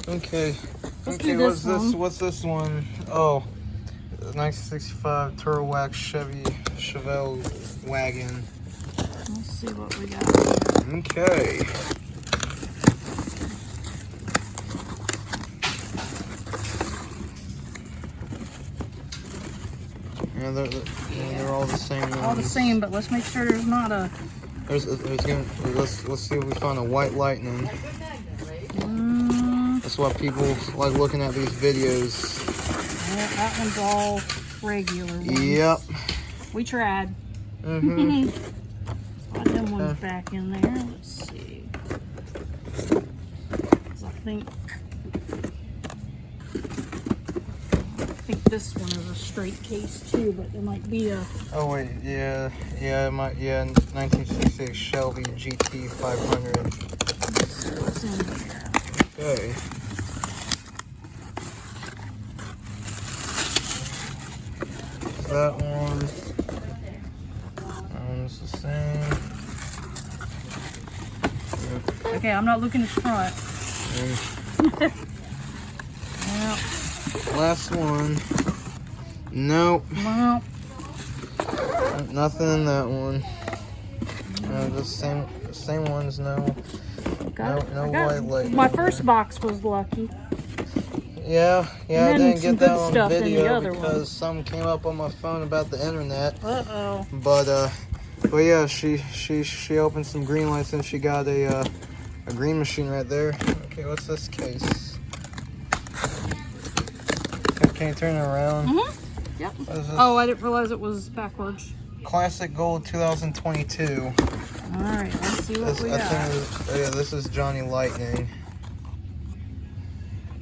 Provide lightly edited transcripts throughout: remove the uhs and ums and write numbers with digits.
Okay. Let's okay, do this one. What's this one? Oh, 1965 Turwax Chevelle wagon. Let's see what we got here. Okay. Yeah, they're all the same ones. All the same, but let's make sure there's not a... Let's see if we find a white lightning. That's why people like looking at these videos. Yeah, that one's all regular ones. Yep. We tried. Mm-hmm. Slide them ones back in there. Let's see. 'Cause I think this one is a straight case too, but there might be a... Oh wait, yeah, it might, 1966 Shelby GT 500. Let's see what's in here. Okay. That one. It's the same. Okay, I'm not looking at the front. Yep. Last one. Nope. Well, Nothing in that one. No, the same ones. No white light. my first box was lucky. Yeah, I And didn't some get that good on stuff in the video other because one. some came up on my phone about the internet. Uh-oh. But yeah, she opened some green lights and she got a green machine right there. Okay, what's this case? Can you turn it around? Mm-hmm. Yep. Oh, I didn't realize it was backwards. Classic Gold 2022. All right, let's see what we got. This is Johnny Lightning.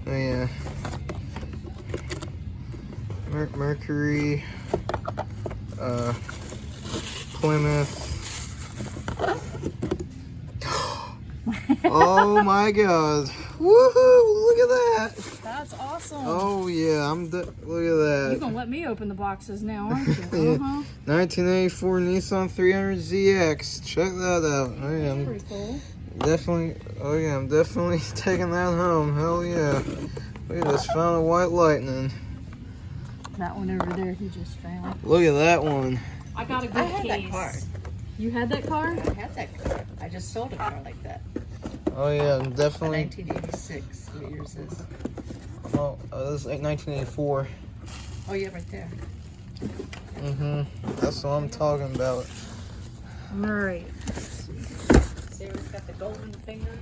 Oh yeah. Mercury. Plymouth. Oh my God! Woohoo! Look at that! That's awesome. Oh yeah, look at that. You're gonna let me open the boxes now, aren't you? Yeah. 1984 Nissan 300ZX. Check that out. Oh yeah, That's pretty cool. I'm definitely taking that home. Hell yeah! We just found a white lightning. That one over there he just found. Look at that one. I got a good I had case. that car. You had that car? I had that car. I just sold a car like that. Oh yeah, A definitely. 1986. What year is this? Oh, this is like 1984. Oh, yeah, right there. That's what I'm talking about. All right. Sarah's got the golden fingers.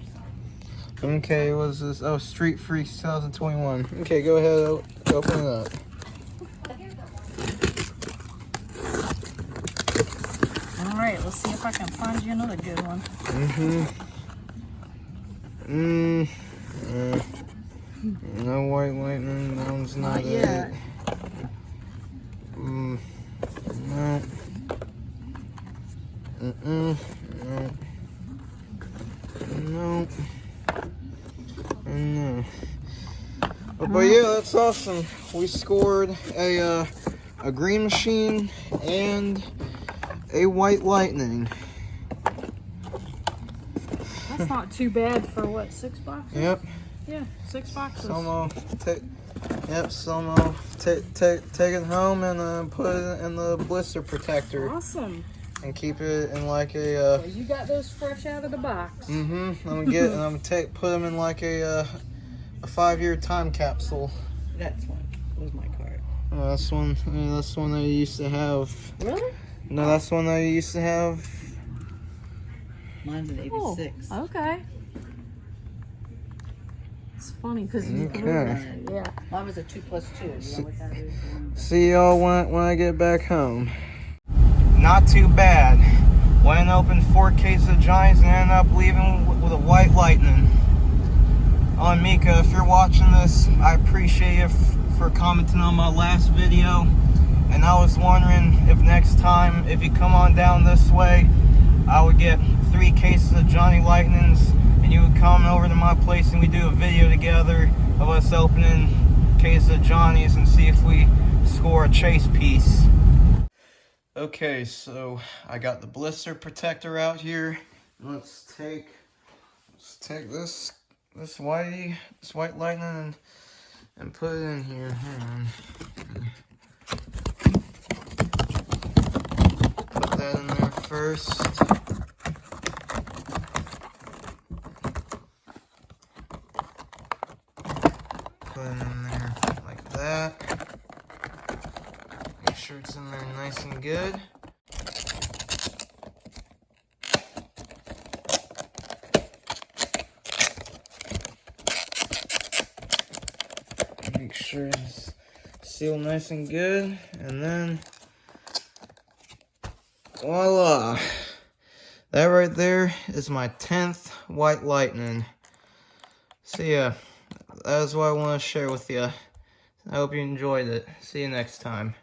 Okay, what's this? Oh, Street Freaks 2021. Okay, go ahead, open it up. All right, let's see if I can find you another good one. No white lightning. That one's not yet. it. No. No. No. No. But yeah, that's awesome. We scored a green machine and a white lightning. That's not too bad for what, 6 boxes? Yep. Yeah, 6 boxes. Somo, take it home and put it in the blister protector Awesome. and keep it in like a. So you got those fresh out of the box. I'm gonna put them in like a 5-year time capsule. That's one. That was my card. Oh, that's one that you used to have. Really? No, that's one that you used to have. Mine's an 86. Oh, okay. It's funny because Okay. yeah. Mine was a 2+2. You know what that is? See y'all when I get back home. Not too bad. Went and opened 4 cases of Johnny's and ended up leaving with a white lightning. Oh, Mika, if you're watching this, I appreciate you for commenting on my last video. And I was wondering if next time, if you come on down this way, I would get 3 cases of Johnny Lightnings and you would come over to my place and we do a video together of us opening cases of Johnny's and see if we score a chase piece. Okay, so I got the blister protector out here. Let's take this this white lightning and put it in here. Hang on. Put that in there first. Put it in there like that. Make sure it's in there nice and good. Make sure it's sealed nice and good, and then voila! That right there is my 10th white lightning. So yeah, that is what I want to share with you. I hope you enjoyed it. See you next time.